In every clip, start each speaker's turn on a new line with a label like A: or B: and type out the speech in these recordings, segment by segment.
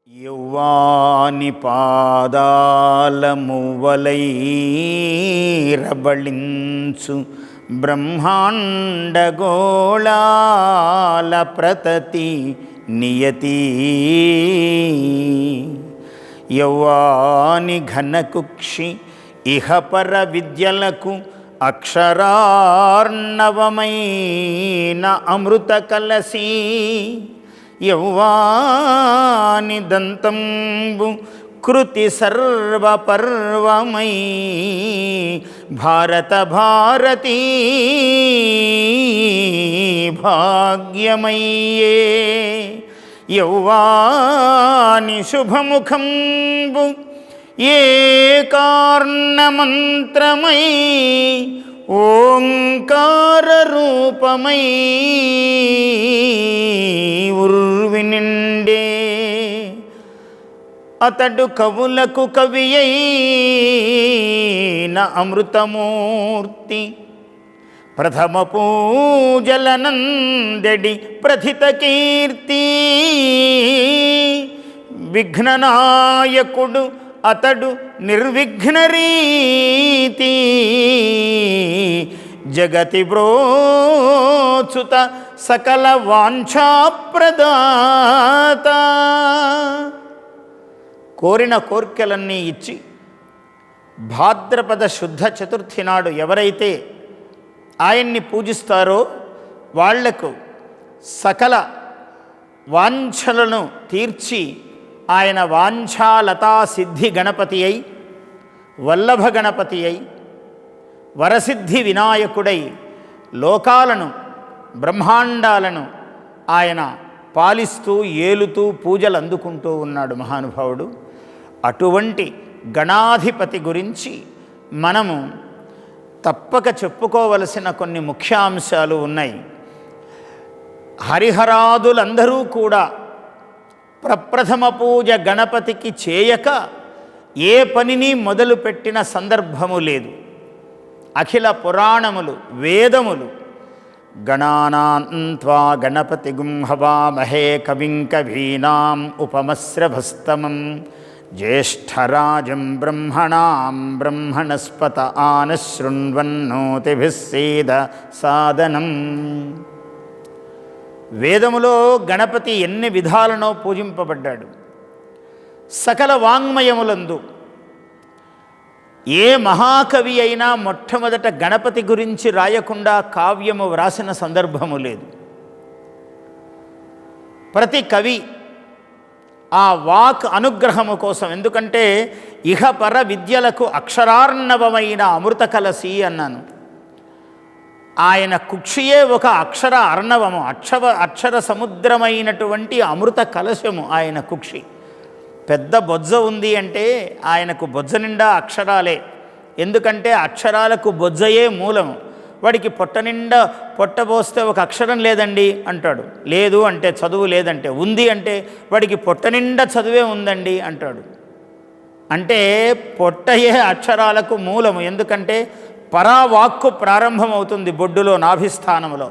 A: యౌవాని పాదాలమువలైరబళించు బ్రహ్మాండగోళాల ప్రతతి నియతి యౌవాని ఘనకుక్షి ఇహపర విద్యలకు అక్షరార్ణవమైన అమృత కలసి యౌవాని దంతంబు కృతి సర్వపర్వమై భారత భారతీ భాగ్యమయ్యే యౌవాని శుభముఖంబు ఏకార్ణమంత్రమై ఓంకార రూపమై ఉర్వినిండే అతడు కవులకు కవి అయిన అమృతమూర్తి ప్రథమ పూజలనందెడి ప్రథిత కీర్తి విఘ్ననాయకుడు అతడు నిర్విఘ్న రీతి జగతి బ్రోచుత సకల వాంఛాప్రదాత కోరిన కోర్కెలన్నీ ఇచ్చి భాద్రపద శుద్ధ చతుర్థి నాడు ఎవరైతే ఆయన్ని పూజిస్తారో వాళ్లకు సకల వాంఛలను తీర్చి ఆయన వాంఛాలతా సిద్ధి గణపతి అయి వల్లభ గణపతి అయి వరసిద్ధి వినాయకుడై లోకాలను బ్రహ్మాండాలను ఆయన పాలిస్తూ ఏలుతూ పూజలు అందుకుంటూ ఉన్నాడు మహానుభావుడు. అటువంటి గణాధిపతి గురించి మనము తప్పక చెప్పుకోవలసిన కొన్ని ముఖ్యాంశాలు ఉన్నాయి. హరిహరాదులందరూ కూడా ప్రప్రథమ పూజ గణపతికి చేయక ఏ పనిని మొదలుపెట్టిన సందర్భము లేదు. అఖిల పురాణములు వేదములు గణానాన్త్వా గణపతిగుం హవామహే కవిం కవీనాం ఉపమస్రభస్తమం జ్యేష్ఠరాజం బ్రహ్మణాం బ్రహ్మణస్పత ఆనశృణ్వన్నోతిభిः సేద సాదనం. వేదములో గణపతి ఎన్ని విధాలనో పూజింపబడ్డాడు. సకల వాంగ్మయములందు ఏ మహాకవి అయినా మొట్టమొదట గణపతి గురించి రాయకుండా కావ్యము వ్రాసిన సందర్భము లేదు. ప్రతి కవి ఆ వాక్ అనుగ్రహము కోసం, ఎందుకంటే ఇహపర విద్యలకు అక్షరార్ణవమైన అమృత కలసి అన్నాను. ఆయన కుక్షియే ఒక అక్షర అర్ణవము, అక్షర సముద్రమైనటువంటి అమృత కలశము ఆయన కుక్షి. పెద్ద బొజ్జ ఉంది అంటే ఆయనకు బొజ్జ నిండా అక్షరాలే. ఎందుకంటే అక్షరాలకు బొజ్జయే మూలము. వాడికి పొట్ట నిండా పొట్టబోస్తే ఒక అక్షరం లేదండి అంటాడు, లేదు అంటే చదువు లేదంటే, ఉంది అంటే వాడికి పొట్ట నిండా చదువే ఉందండి అంటాడు. అంటే పొట్టయే అక్షరాలకు మూలము. ఎందుకంటే పరావాక్కు ప్రారంభమవుతుంది బొడ్డులో, నాభిస్థానములో.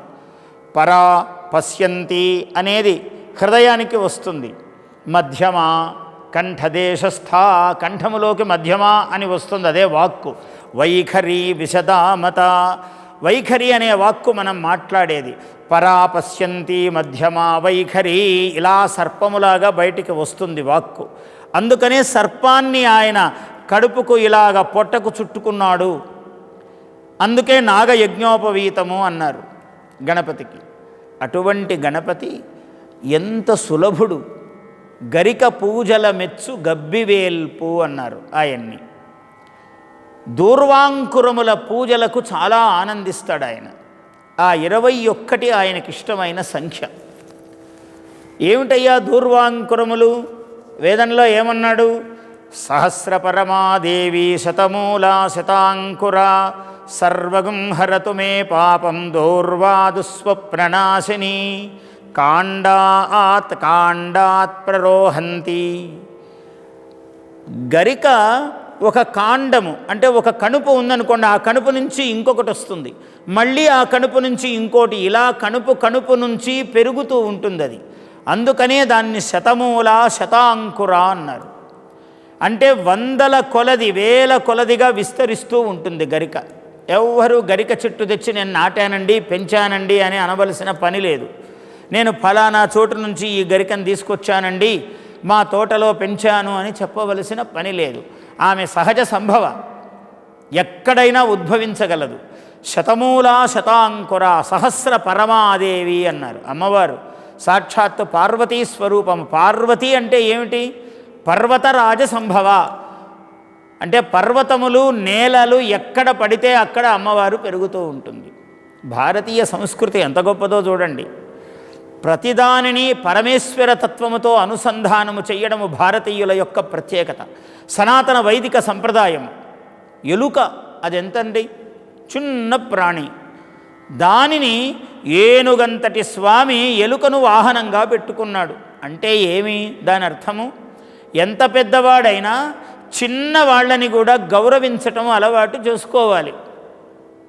A: పరా పశ్యంతి అనేది హృదయానికి వస్తుంది. మధ్యమ కంఠదేశస్థ, కంఠములోకి మధ్యమ అని వస్తుంది, అదే వాక్కు. వైఖరి విశదామత, వైఖరి అనే వాక్కు మనం మాట్లాడేది. పరా పశ్యంతి మధ్యమ వైఖరి, ఇలా సర్పములాగా బయటికి వస్తుంది వాక్కు. అందుకనే సర్పాన్ని ఆయన కడుపుకు ఇలాగ పొట్టకు చుట్టుకున్నాడు. అందుకే నాగయజ్ఞోపవీతము అన్నారు గణపతికి. అటువంటి గణపతి ఎంత సులభుడు. గరిక పూజల మెచ్చు గబ్బివేల్పు అన్నారు ఆయన్ని. దూర్వాంకురముల పూజలకు చాలా ఆనందిస్తాడు ఆయన. ఆ 21 ఆయనకిష్టమైన సంఖ్య. ఏమిటయ్యా దూర్వాంకురములు? వేదంలో ఏమన్నాడు? సహస్రపరమాదేవి శతమూలా శతాంకురా సర్వగుం హరతు మే పాపం దూర్వాదుస్వప్ననాశిని కాండాత్ ప్రరోహంతి. గరిక ఒక కాండము అంటే ఒక కణుపు ఉందనుకోండి, ఆ కణుపు నుంచి ఇంకొకటి వస్తుంది, మళ్ళీ ఆ కణుపు నుంచి ఇంకోటి, ఇలా కణుపు నుంచి పెరుగుతూ ఉంటుంది. అది అందుకనే దాన్ని శతమూల శతాంకుర అన్నారు. అంటే వందల కొలది వేల కొలదిగా విస్తరిస్తూ ఉంటుంది గరిక. ఎవ్వరూ గరిక చెట్టు తెచ్చి నేను నాటానండి పెంచానండి అని అనవలసిన పని లేదు. నేను ఫలానా చోటు నుంచి ఈ గరికను తీసుకొచ్చానండి మా తోటలో పెంచాను అని చెప్పవలసిన పని లేదు. ఆమె సహజ సంభవ, ఎక్కడైనా ఉద్భవించగలదు. శతమూల శతాంకుర సహస్ర పరమాదేవి అన్నారు. అమ్మవారు సాక్షాత్తు పార్వతీ స్వరూపము. పార్వతి అంటే ఏమిటి? పర్వతరాజ సంభవ అంటే పర్వతములు నేలలు ఎక్కడ పడితే అక్కడ అమ్మవారు పెరుగుతూ ఉంటుంది. భారతీయ సంస్కృతి ఎంత గొప్పదో చూడండి. ప్రతిదానిని పరమేశ్వర తత్వముతో అనుసంధానము చేయడము భారతీయుల యొక్క ప్రత్యేకత. సనాతన వైదిక సంప్రదాయం. ఎలుక అదెంతండి? చిన్న ప్రాణి. దానిని ఏనుగంతటి స్వామి ఎలుకను వాహనంగా పెట్టుకున్నాడు. అంటే ఏమి దాని అర్థము? ఎంత పెద్దవాడైనా చిన్న వాళ్ళని కూడా గౌరవించటం అలవాటు చేసుకోవాలి.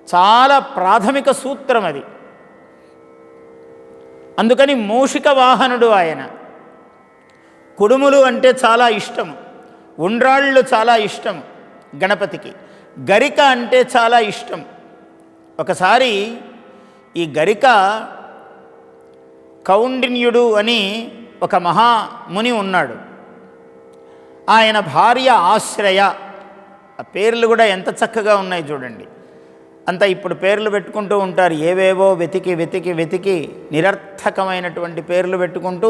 A: చాలా ప్రాథమిక సూత్రం అది. అందుకని మూషిక వాహనుడు ఆయన. కుడుములు అంటే చాలా ఇష్టము, ఉండ్రాళ్ళు చాలా ఇష్టం గణపతికి. గరిక అంటే చాలా ఇష్టం. ఒకసారి ఈ గరిక కౌండిన్యుడు అని ఒక మహాముని ఉన్నాడు. ఆయన భార్య ఆశ్రయ. ఆ పేర్లు కూడా ఎంత చక్కగా ఉన్నాయి చూడండి. అంతా ఇప్పుడు పేర్లు పెట్టుకుంటూ ఉంటారు, ఏవేవో వెతికి వెతికి వెతికి నిరర్థకమైనటువంటి పేర్లు పెట్టుకుంటూ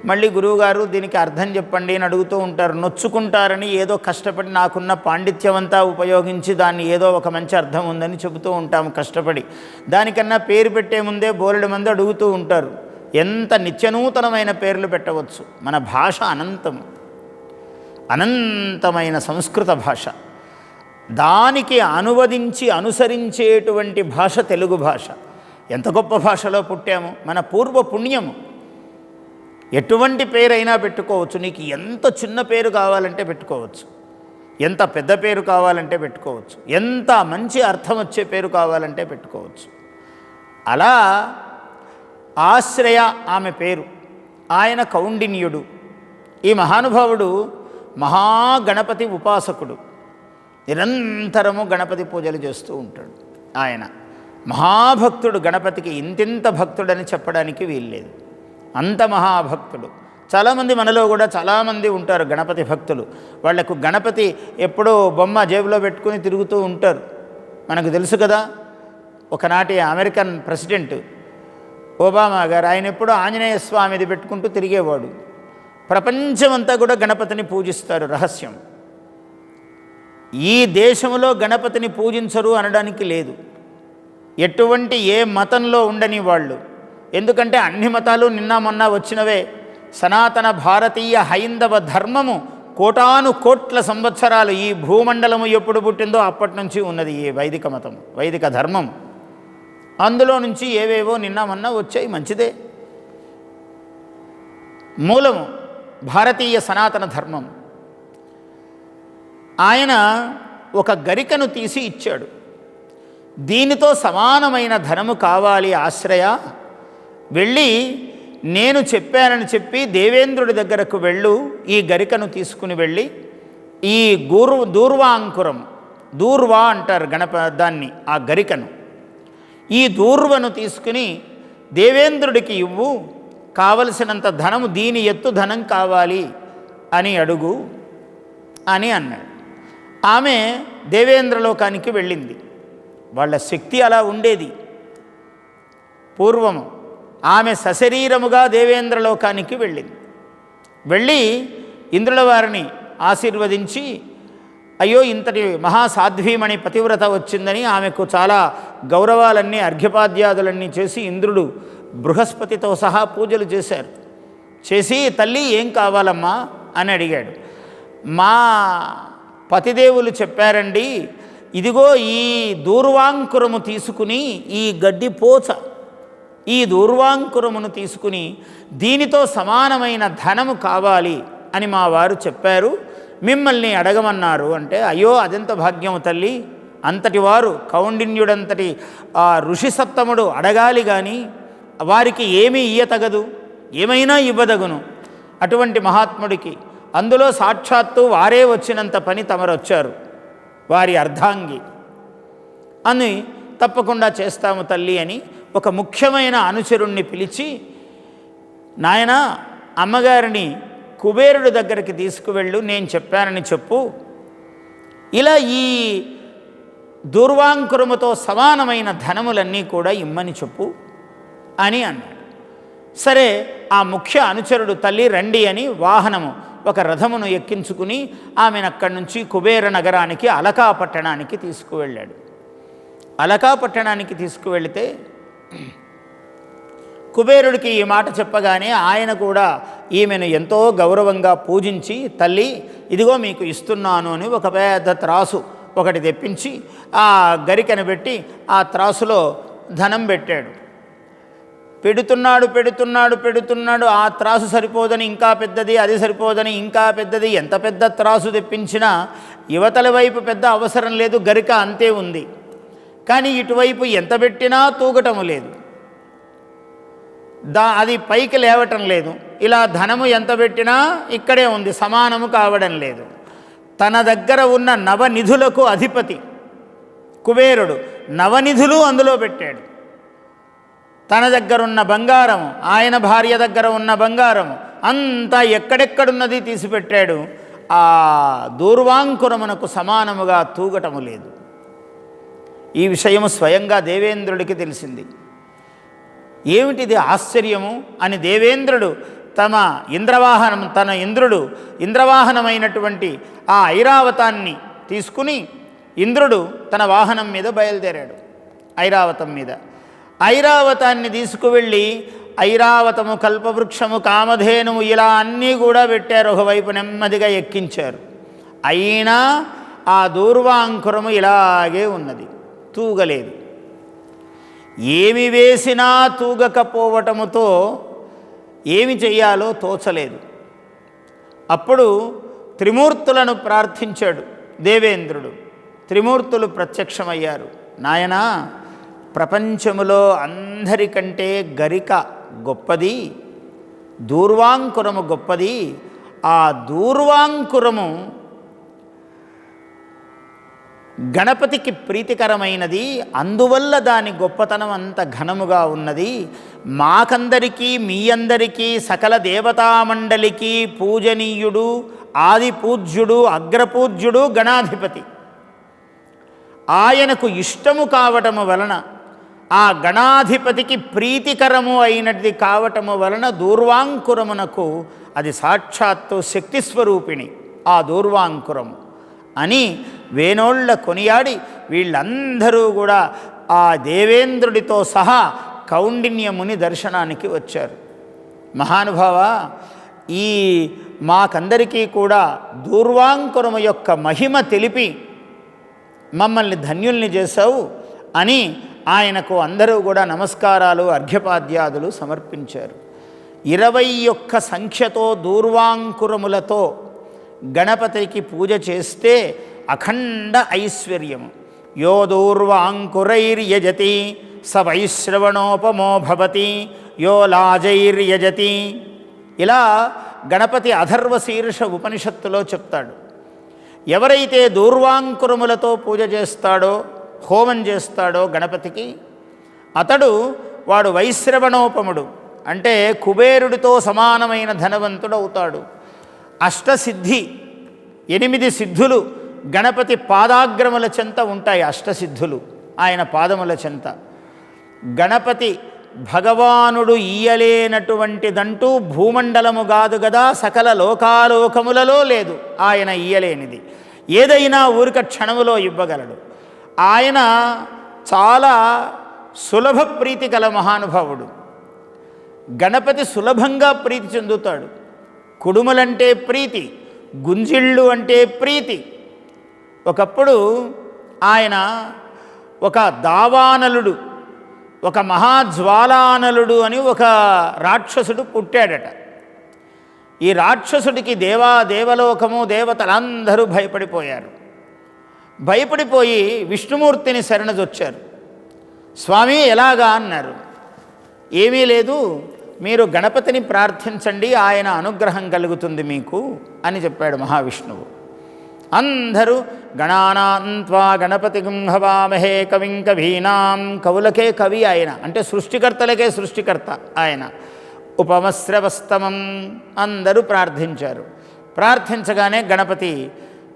A: మళ్ళీ గురువుగారు దీనికి అర్థం చెప్పండి అని అడుగుతూ ఉంటారు. నొచ్చుకుంటారని ఏదో కష్టపడి నాకున్న పాండిత్యమంతా ఉపయోగించి దాన్ని ఏదో ఒక మంచి అర్థం ఉందని చెబుతూ ఉంటాము కష్టపడి. దానికన్నా పేరు పెట్టే ముందే బోలెడు మంది అడుగుతూ ఉంటారు. ఎంత నిత్యనూతనమైన పేర్లు పెట్టవచ్చు. మన భాష అనంతం, అనంతమైన సంస్కృత భాష. దానికి అనువదించి అనుసరించేటువంటి భాష తెలుగు భాష. ఎంత గొప్ప భాషలో పుట్టాము. మన పూర్వ పుణ్యము. ఎటువంటి పేరైనా పెట్టుకోవచ్చు. నీకు ఎంత చిన్న పేరు కావాలంటే పెట్టుకోవచ్చు, ఎంత పెద్ద పేరు కావాలంటే పెట్టుకోవచ్చు, ఎంత మంచి అర్థం వచ్చే పేరు కావాలంటే పెట్టుకోవచ్చు. అలా ఆశ్రయ ఆమె పేరు. ఆయన కౌండిన్యుడు. ఈ మహానుభావుడు మహాగణపతి ఉపాసకుడు. నిరంతరము గణపతి పూజలు చేస్తూ ఉంటాడు. ఆయన మహాభక్తుడు. గణపతికి ఇంతింత భక్తుడని చెప్పడానికి వీల్లేదు, అంత మహాభక్తుడు. చాలామంది మనలో కూడా చాలామంది ఉంటారు గణపతి భక్తులు. వాళ్లకు గణపతి ఎప్పుడూ బొమ్మ జేబులో పెట్టుకుని తిరుగుతూ ఉంటారు. మనకు తెలుసు కదా, ఒకనాటి అమెరికన్ ప్రెసిడెంట్ ఒబామా గారు ఆయన ఎప్పుడూ ఆంజనేయ స్వామిది పెట్టుకుంటూ తిరిగేవాడు. ప్రపంచమంతా కూడా గణపతిని పూజిస్తారు. రహస్యం, ఈ దేశంలో గణపతిని పూజించరు అనడానికి లేదు. ఎటువంటి ఏ మతంలో ఉండని వాళ్ళు. ఎందుకంటే అన్ని మతాలు నిన్న మొన్న వచ్చినవే. సనాతన భారతీయ హైందవ ధర్మము కోటాను కోట్ల సంవత్సరాలు, ఈ భూమండలము ఎప్పుడు పుట్టిందో అప్పటి నుంచి ఉన్నది ఈ వైదిక మతం, వైదిక ధర్మం. అందులో నుంచి ఏవేవో నిన్న మొన్న వచ్చాయి, మంచిదే. మూలము భారతీయ సనాతన ధర్మం. ఆయన ఒక గరికను తీసి ఇచ్చాడు. దీనితో సమానమైన ధనము కావాలి ఆశ్రయ, వెళ్ళి నేను చెప్పానని చెప్పి దేవేంద్రుడి దగ్గరకు వెళ్ళు, ఈ గరికను తీసుకుని వెళ్ళి ఈ దూర్వాంకురం, దూర్వా అంటారు దాన్ని, ఆ గరికను, ఈ దూర్వను తీసుకుని దేవేంద్రుడికి ఇవ్వు, కావలసినంత ధనము, దీని ఎత్తు ధనం కావాలి అని అడుగు అని అన్నాడు. ఆమె దేవేంద్రలోకానికి వెళ్ళింది. వాళ్ళ శక్తి అలా ఉండేది పూర్వము. ఆమె సశరీరముగా దేవేంద్రలోకానికి వెళ్ళింది. వెళ్ళి ఇంద్రుల వారిని ఆశీర్వదించి, అయ్యో ఇంతటి మహాసాధ్వీమణి పతివ్రత వచ్చిందని ఆమెకు చాలా గౌరవాలన్నీ అర్ఘ్యపాద్యాదులన్నీ చేసి ఇంద్రుడు బృహస్పతితో సహా పూజలు చేశారు. చేసి తల్లి ఏం కావాలమ్మా అని అడిగాడు. మా పతిదేవులు చెప్పారండి, ఇదిగో ఈ దూర్వాంకురము తీసుకుని, ఈ గడ్డి పోచ, ఈ దూర్వాంకురమును తీసుకుని దీనితో సమానమైన ధనము కావాలి అని మా వారు చెప్పారు, మిమ్మల్ని అడగమన్నారు అంటే, అయ్యో అదెంత భాగ్యము తల్లి, అంతటి వారు కౌండిన్యుడంతటి ఆ ఋషి సప్తముడు అడగాలి కానీ వారికి ఏమీ ఇయ్యతగదు, ఏమైనా ఇవ్వదగును అటువంటి మహాత్ముడికి. అందులో సాక్షాత్తు వారే వచ్చినంత పని తమరొచ్చారు, వారి అర్ధాంగి అని తప్పకుండా చేస్తాము తల్లి అని ఒక ముఖ్యమైన అనుచరుణ్ణి పిలిచి, నాయన అమ్మగారిని కుబేరుడి దగ్గరికి తీసుకువెళ్ళు, నేను చెప్పానని చెప్పు, ఇలా ఈ దూర్వాంకురముతో సమానమైన ధనములన్నీ కూడా ఇమ్మని చెప్పు అని అన్నాడు. సరే, ఆ ముఖ్య అనుచరుడు తల్లి రండి అని వాహనము ఒక రథమును ఎక్కించుకుని ఆమెను అక్కడి నుంచి కుబేర నగరానికి అలకా పట్టణానికి తీసుకువెళ్ళాడు. అలకా పట్టణానికి తీసుకువెళితే కుబేరుడికి ఈ మాట చెప్పగానే ఆయన కూడా ఈమెను ఎంతో గౌరవంగా పూజించి, తల్లి ఇదిగో మీకు ఇస్తున్నాను అని ఒక పెద్ద త్రాసు ఒకటి తెప్పించి ఆ గరికను పెట్టి ఆ త్రాసులో ధనం పెట్టాడు. పెడుతున్నాడు. ఆ త్రాసు సరిపోదని ఇంకా పెద్దది, అది సరిపోదని ఇంకా పెద్దది, ఎంత పెద్ద త్రాసు తెప్పించినా యువతల వైపు పెద్ద అవసరం లేదు, గరిక అంతే ఉంది. కానీ ఇటువైపు ఎంత పెట్టినా తూగటము లేదు, అది పైకి లేవటం లేదు. ఇలా ధనము ఎంత పెట్టినా ఇక్కడే ఉంది, సమానము కావడం లేదు. తన దగ్గర ఉన్న నవనిధులకు అధిపతి కుబేరుడు నవనిధులు అందులో పెట్టాడు. తన దగ్గరున్న బంగారము, ఆయన భార్య దగ్గర ఉన్న బంగారము అంతా ఎక్కడెక్కడున్నది తీసిపెట్టాడు. ఆ దూర్వాంకురమునకు సమానముగా తూగటము లేదు. ఈ విషయము స్వయంగా దేవేంద్రుడికి తెలిసింది. ఏమిటిది ఆశ్చర్యము అని దేవేంద్రుడు తన ఇంద్రవాహనమైనటువంటి ఆ ఐరావతాన్ని తీసుకుని ఇంద్రుడు తన వాహనం మీద బయలుదేరాడు. ఐరావతం మీద ఐరావతాన్ని తీసుకువెళ్ళి ఐరావతము, కల్పవృక్షము, కామధేనుము ఇలా అన్నీ కూడా పెట్టారు. ఒకవైపు నెమ్మదిగా ఎక్కించారు. అయినా ఆ దూర్వాంకురము ఇలాగే ఉన్నది, తూగలేదు. ఏమి వేసినా తూగకపోవటముతో ఏమి చెయ్యాలో తోచలేదు. అప్పుడు త్రిమూర్తులను ప్రార్థించాడు దేవేంద్రుడు. త్రిమూర్తులు ప్రత్యక్షమయ్యారు. నాయనా, ప్రపంచములో అందరికంటే గరిక గొప్పది, దూర్వాంకురము గొప్పది. ఆ దూర్వాంకురము గణపతికి ప్రీతికరమైనది, అందువల్ల దాని గొప్పతనం అంత ఘనముగా ఉన్నది. మాకందరికీ, మీ అందరికీ, సకల దేవతామండలికి పూజనీయుడు, ఆది పూజ్యుడు, అగ్రపూజ్యుడు గణాధిపతి. ఆయనకు ఇష్టము కావటము వలన, ఆ గణాధిపతికి ప్రీతికరము అయినది కావటము వలన దూర్వాంకురమునకు అది సాక్షాత్తు శక్తిస్వరూపిణి ఆ దూర్వాంకురము అని వేనోళ్ళ కొనియాడి వీళ్ళందరూ కూడా ఆ దేవేంద్రుడితో సహా కౌండిన్యముని దర్శనానికి వచ్చారు. మహానుభావ, ఈ మాకందరికీ కూడా దూర్వాంకురము యొక్క మహిమ తెలిపి మమ్మల్ని ధన్యుల్ని చేశావు అని ఆయనకు అందరూ కూడా నమస్కారాలు, అర్ఘ్యపాద్యాదులు సమర్పించారు. 21 సంఖ్యతో దూర్వాంకురములతో గణపతికి పూజ చేస్తే అఖండ ఐశ్వర్యము. యో దూర్వాంకురైర్యజతి స వైశ్రవణోపమో భవతి యో లాజైర్యజతి. ఇలా గణపతి అథర్వశీర్ష ఉపనిషత్తులో చెప్తాడు. ఎవరైతే దూర్వాంకురములతో పూజ చేస్తాడో, హోమం చేస్తాడో గణపతికి, వాడు వైశ్రవణోపముడు, అంటే కుబేరుడితో సమానమైన ధనవంతుడు అవుతాడు. అష్టసిద్ధి, 8 సిద్ధులు గణపతి పాదాగ్రముల చెంత ఉంటాయి. అష్టసిద్ధులు ఆయన పాదముల చెంత. గణపతి భగవానుడు ఇయ్యలేనటువంటిదంటూ భూమండలము కాదు కదా, సకల లోకాలోకములలో లేదు ఆయన ఇయ్యలేనిది. ఏదైనా ఊరిక క్షణములో ఇవ్వగలడు. ఆయన చాలా సులభ ప్రీతి గల మహానుభావుడు. గణపతి సులభంగా ప్రీతి చెందుతాడు. కుడుములంటే ప్రీతి, గుంజిళ్ళు అంటే ప్రీతి. ఒకప్పుడు ఆయన ఒక దావానలుడు, ఒక మహాజ్వాలానలుడు అని ఒక రాక్షసుడు పుట్టాడట. ఈ రాక్షసుడికి దేవలోకము, దేవతలందరూ భయపడిపోయారు. భయపడిపోయి విష్ణుమూర్తిని శరణజొచ్చారు. స్వామి ఎలాగా అన్నారు. ఏమీ లేదు, మీరు గణపతిని ప్రార్థించండి, ఆయన అనుగ్రహం కలుగుతుంది మీకు అని చెప్పాడు మహావిష్ణువు. అందరూ గణానాన్త్వా గణపతిం హవామహే కవిం కవీనాం, కవులకే కవి ఆయన, అంటే సృష్టికర్తలకే సృష్టికర్త ఆయన. ఉపమశ్రవస్తమం, అందరూ ప్రార్థించారు. ప్రార్థించగానే గణపతి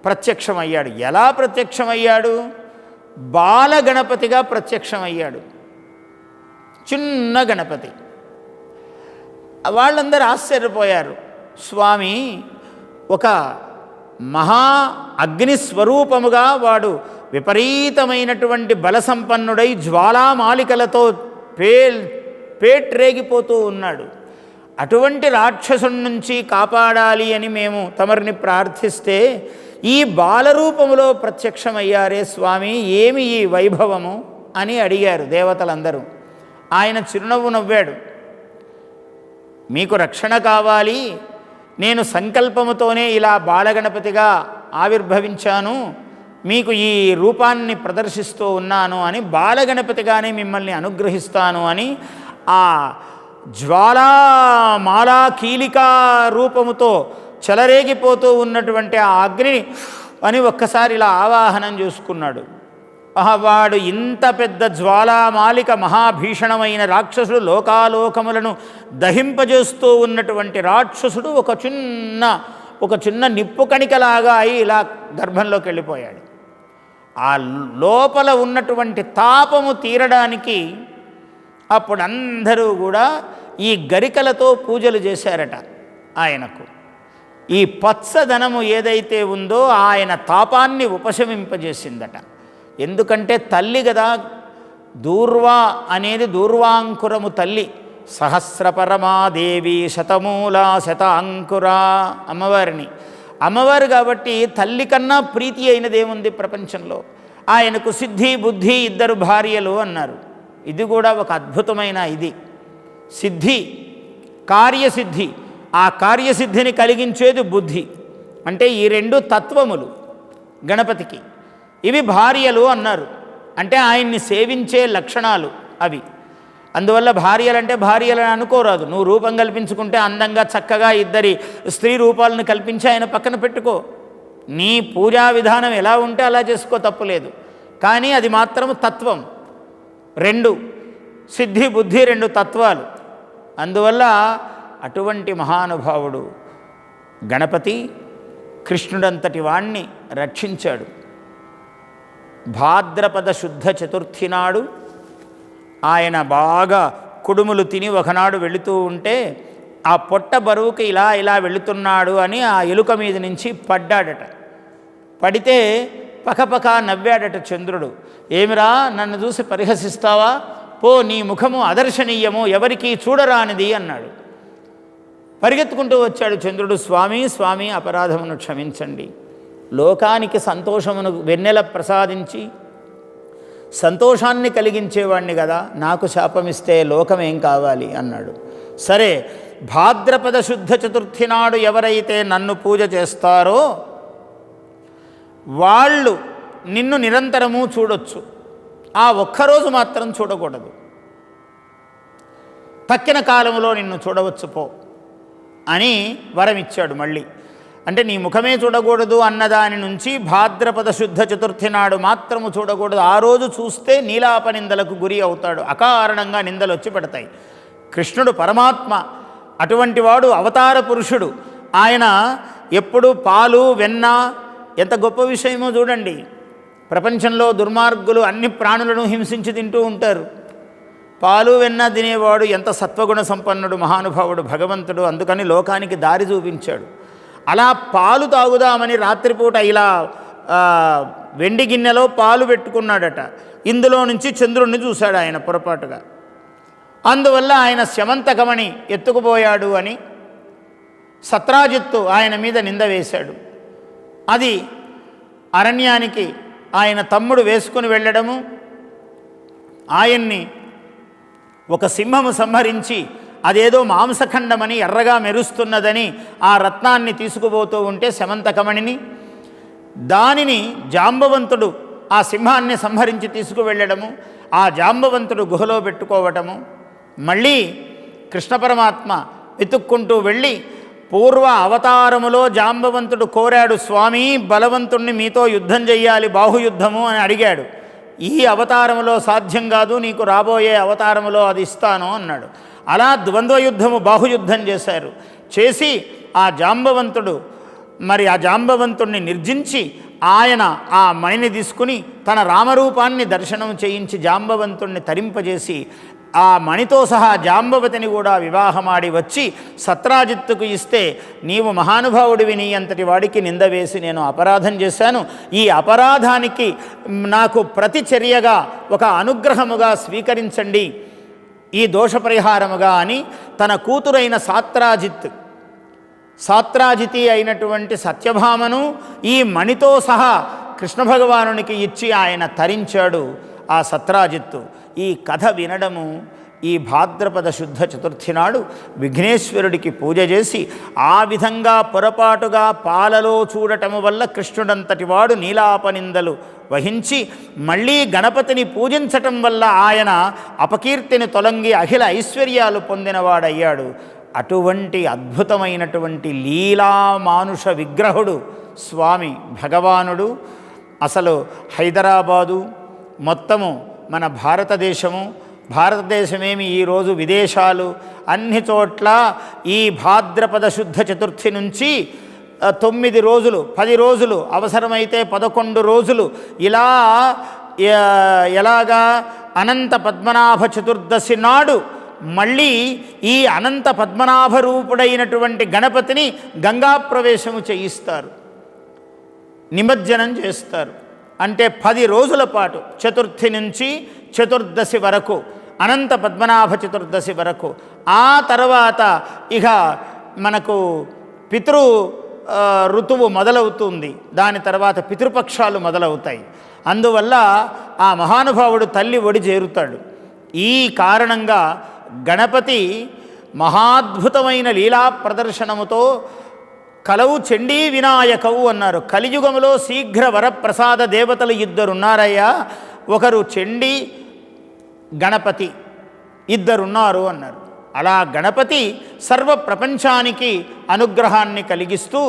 A: ప్రత్యక్షమయ్యాడు. ఎలా ప్రత్యక్షమయ్యాడు? బాల గణపతిగా ప్రత్యక్షమయ్యాడు. చిన్న గణపతి. వాళ్ళందరూ ఆశ్చర్యపోయారు. స్వామి ఒక మహా అగ్నిస్వరూపముగా వాడు విపరీతమైనటువంటి బలసంపన్నుడై జ్వాలామాలికలతో పేట్రేగిపోతూ ఉన్నాడు. అటువంటి రాక్షసుడి నుంచి కాపాడాలి అని మేము తమరిని ప్రార్థిస్తే ఈ బాలరూపములో ప్రత్యక్షమయ్యారే స్వామి, ఏమి ఈ వైభవము అని అడిగారు దేవతలందరూ. ఆయన చిరునవ్వు నవ్వాడు. మీకు రక్షణ కావాలి, నేను సంకల్పముతోనే ఇలా బాలగణపతిగా ఆవిర్భవించాను, మీకు ఈ రూపాన్ని ప్రదర్శిస్తూ ఉన్నాను అని, బాలగణపతిగానే మిమ్మల్ని అనుగ్రహిస్తాను అని ఆ జ్వాలామాలా కీలికా రూపముతో చెలరేగిపోతూ ఉన్నటువంటి ఆ అగ్నిని అని ఒక్కసారి ఇలా ఆవాహనం చేసుకున్నాడు. వాడు ఇంత పెద్ద జ్వాలామాలిక మహాభీషణమైన రాక్షసుడు, లోకాలోకములను దహింపజేస్తూ ఉన్నటువంటి రాక్షసుడు ఒక చిన్న నిప్పు కణికలాగా అయి ఇలా గర్భంలోకి వెళ్ళిపోయాడు. ఆ లోపల ఉన్నటువంటి తాపము తీరడానికి అప్పుడు అందరూ కూడా ఈ గరికలతో పూజలు చేశారట ఆయనకు. ఈ పచ్చదనము ఏదైతే ఉందో ఆయన తాపాన్ని ఉపశమింపజేసిందట. ఎందుకంటే తల్లి కదా, దూర్వా అనేది దూర్వాంకురము తల్లి. సహస్రపరమాదేవి శతమూలా శతాంకురా అమ్మవారిని, అమ్మవారు కాబట్టి తల్లి కన్నా ప్రీతి అయినదేముంది ప్రపంచంలో. ఆయనకు సిద్ధి బుద్ధి ఇద్దరు భార్యలు అన్నారు. ఇది కూడా ఒక అద్భుతమైన ఇది సిద్ధి, కార్యసిద్ధి. ఆ కార్యసిద్ధిని కలిగించేది బుద్ధి. అంటే ఈ రెండు తత్వములు గణపతికి. ఇవి భార్యలు అన్నారు, అంటే ఆయన్ని సేవించే లక్షణాలు అవి. అందువల్ల భార్యలంటే భార్యలను అనుకోరాదు. నువ్వు రూపం కల్పించుకుంటే అందంగా చక్కగా ఇద్దరి స్త్రీ రూపాలను కల్పించి ఆయన పక్కన పెట్టుకో. నీ పూజా విధానం ఎలా ఉంటే అలా చేసుకో, తప్పులేదు. కానీ అది మాత్రము తత్వం. రెండు సిద్ధి బుద్ధి, రెండు తత్వాలు. అందువల్ల అటువంటి మహానుభావుడు గణపతి కృష్ణుడంతటి వాణ్ణి రక్షించాడు. భాద్రపద శుద్ధ చతుర్థి నాడు ఆయన బాగా కుడుములు తిని ఒకనాడు వెళుతూ ఉంటే ఆ పొట్ట బరువుకి ఇలా వెళుతున్నాడు అని ఆ ఎలుక మీద నుంచి పడ్డాడట. పడితే పకపక నవ్వాడట చంద్రుడు. ఏమిరా, నన్ను చూసి పరిహసిస్తావా? పో, నీ ముఖము అదర్శనీయము, ఎవరికీ చూడరానిది అన్నాడు. పరిగెత్తుకుంటూ వచ్చాడు చంద్రుడు. స్వామి స్వామి, అపరాధమును క్షమించండి, లోకానికి సంతోషమును వెన్నెల ప్రసాదించి సంతోషాన్ని కలిగించేవాణ్ణి కదా, నాకు శాపమిస్తే లోకం ఏం కావాలి అన్నాడు. సరే, భాద్రపద శుద్ధ చతుర్థి నాడు ఎవరైతే నన్ను పూజ చేస్తారో వాళ్ళు నిన్ను నిరంతరము చూడొచ్చు, ఆ ఒక్కరోజు మాత్రం చూడకూడదు. తక్కిన కాలంలో నిన్ను చూడవచ్చు పో అని వరమిచ్చాడు. మళ్ళీ అంటే నీ ముఖమే చూడకూడదు అన్నదాని నుంచి భాద్రపద శుద్ధ చతుర్థి నాడు మాత్రము చూడకూడదు. ఆ రోజు చూస్తే నీలాప నిందలకు గురి అవుతాడు, అకారణంగా నిందలు వచ్చి పెడతాయి. కృష్ణుడు పరమాత్మ, అటువంటి వాడు అవతార పురుషుడు. ఆయన ఎప్పుడు పాలు వెన్న, ఎంత గొప్ప విషయమో చూడండి. ప్రపంచంలో దుర్మార్గులు అన్ని ప్రాణులను హింసించి తింటూ ఉంటారు. పాలు వెన్న తినేవాడు ఎంత సత్వగుణ సంపన్నుడు మహానుభావుడు భగవంతుడు. అందుకని లోకానికి దారి చూపించాడు. అలా పాలు తాగుదామని రాత్రిపూట ఇలా వెండి గిన్నెలో పాలు పెట్టుకున్నాడట. ఇందులో నుంచి చంద్రుణ్ణి చూశాడు ఆయన పొరపాటుగా. అందువల్ల ఆయన శమంతకమణి ఎత్తుకుపోయాడు అని సత్రాజిత్తు ఆయన మీద నింద వేశాడు. అది అరణ్యానికి ఆయన తమ్ముడు వేసుకుని వెళ్ళడము, ఆయన్ని ఒక సింహము సంహరించి అదేదో మాంసఖండమని ఎర్రగా మెరుస్తున్నదని ఆ రత్నాన్ని తీసుకుపోతూ ఉంటే శమంతకమణిని, దానిని జాంబవంతుడు ఆ సింహాన్ని సంహరించి తీసుకువెళ్ళడము, ఆ జాంబవంతుడు గుహలో పెట్టుకోవటము, మళ్ళీ కృష్ణ పరమాత్మ వెతుక్కుంటూ వెళ్ళి పూర్వ అవతారములో జాంబవంతుడు కోరాడు, స్వామి బలవంతుణ్ణి మీతో యుద్ధం చెయ్యాలి, బాహుయుద్ధము అని అడిగాడు. ఈ అవతారములో సాధ్యం కాదు, నీకు రాబోయే అవతారములో అది ఇస్తాను అన్నాడు. అలా ద్వంద్వయుద్ధము బాహుయుద్ధం చేశారు. చేసి ఆ జాంబవంతుణ్ణి నిర్జించి ఆయన ఆ మణిని తీసుకుని తన రామరూపాన్ని దర్శనం చేయించి జాంబవంతుణ్ణి తరింపజేసి ఆ మణితో సహా జాంబవతిని కూడా వివాహమాడి వచ్చి సత్రాజిత్తుకు ఇస్తే, నీవు మహానుభావుడివి, నీ అంతటి వాడికి నింద వేసి నేను అపరాధం చేశాను, ఈ అపరాధానికి నాకు ప్రతిచర్యగా ఒక అనుగ్రహముగా స్వీకరించండి, ఈ దోషపరిహారముగా అని తన కూతురైన సాత్రాజితి అయినటువంటి సత్యభామను ఈ మణితో సహా కృష్ణ భగవానునికి ఇచ్చి ఆయన తరించాడు ఆ సత్రాజిత్తు. ఈ కథ వినడము ఈ భాద్రపద శుద్ధ చతుర్థి నాడు విఘ్నేశ్వరుడికి పూజ చేసి ఆ విధంగా పొరపాటుగా పాలలో చూడటము వల్ల కృష్ణుడంతటి వాడు నీలాపనిందలు వహించి మళ్ళీ గణపతిని పూజించటం వల్ల ఆయన అపకీర్తిని తొలగి అఖిల ఐశ్వర్యాలు పొందినవాడయ్యాడు. అటువంటి అద్భుతమైనటువంటి లీలామానుష విగ్రహుడు స్వామి భగవానుడు. అసలు హైదరాబాదు మొత్తము మన భారతదేశమేమి ఈరోజు విదేశాలు అన్ని చోట్ల ఈ భాద్రపద శుద్ధ చతుర్థి నుంచి 9 రోజులు 10 రోజులు అవసరమైతే 11 రోజులు ఇలా ఎలాగా అనంత పద్మనాభ చతుర్దశి నాడు మళ్ళీ ఈ అనంత పద్మనాభ రూపుడైనటువంటి గణపతిని గంగా ప్రవేశము చేయిస్తారు, నిమజ్జనం చేస్తారు. అంటే 10 రోజుల పాటు చతుర్థి నుంచి చతుర్దశి వరకు, అనంత పద్మనాభ చతుర్దశి వరకు. ఆ తర్వాత ఇక మనకు ఋతువు మొదలవుతుంది. దాని తర్వాత పితృపక్షాలు మొదలవుతాయి. అందువల్ల ఆ మహానుభావుడు తల్లి ఒడి చేరుతాడు. ఈ కారణంగా గణపతి మహాద్భుతమైన లీలా ప్రదర్శనముతో కలవు చండీ వినాయకవు అన్నారు. కలియుగములో శీఘ్ర వరప్రసాద దేవతలు 2 ఉన్నారయ్యా, ఒకరు చండీ, గణపతి 2 ఉన్నారు అన్నారు. అలా గణపతి సర్వ ప్రపంచానికి అనుగ్రహాన్ని కలిగిస్తూ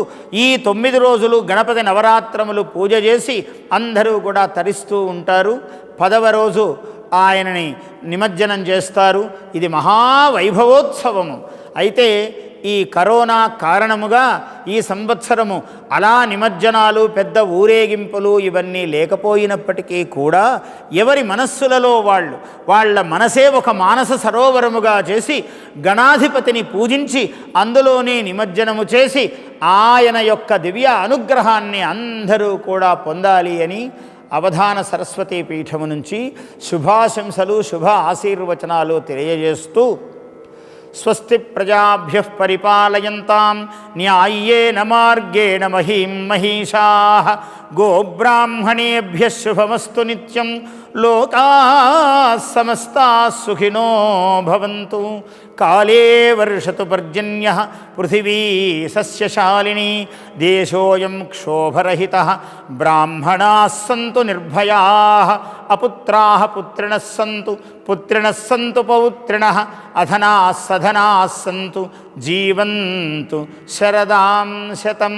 A: ఈ 9 రోజులు గణపతి నవరాత్రములు పూజ చేసి అందరూ కూడా తరిస్తూ ఉంటారు. 10వ రోజు ఆయనని నిమజ్జనం చేస్తారు. ఇది మహావైభవోత్సవము. అయితే ఈ కరోనా కారణముగా ఈ సంవత్సరము అలా నిమజ్జనాలు, పెద్ద ఊరేగింపులు ఇవన్నీ లేకపోయినప్పటికీ కూడా ఎవరి మనస్సులలో వాళ్ళ మనసే ఒక మానస సరోవరముగా చేసి గణాధిపతిని పూజించి అందులోనే నిమజ్జనము చేసి ఆయన యొక్క దివ్య అనుగ్రహాన్ని అందరూ కూడా పొందాలి అని అవధాన సరస్వతీ పీఠము నుంచి శుభాశంసలు, శుభ ఆశీర్వచనాలు తెలియజేస్తూ స్వస్తి ప్రజాభ్యః పరిపాలయంతాం న్యాయ్యేన మార్గేణ మహీం మహిషాః గోబ్రాహ్మణేభ్యః శుభమస్తు నిత్యం లోకాః సమస్తాః సుఖినో భవంతు. కాలే వర్షతు పర్జన్యః పృథివీ సస్యశాలినీ దేశోऽयं క్షోభరహితః బ్రాహ్మణాः సంతు నిర్భయాः అపుత్రాः పుత్రిణः సంతు పౌత్రిణः అధనాः సధనాः సంతు జీవంతు శరదాం శతం.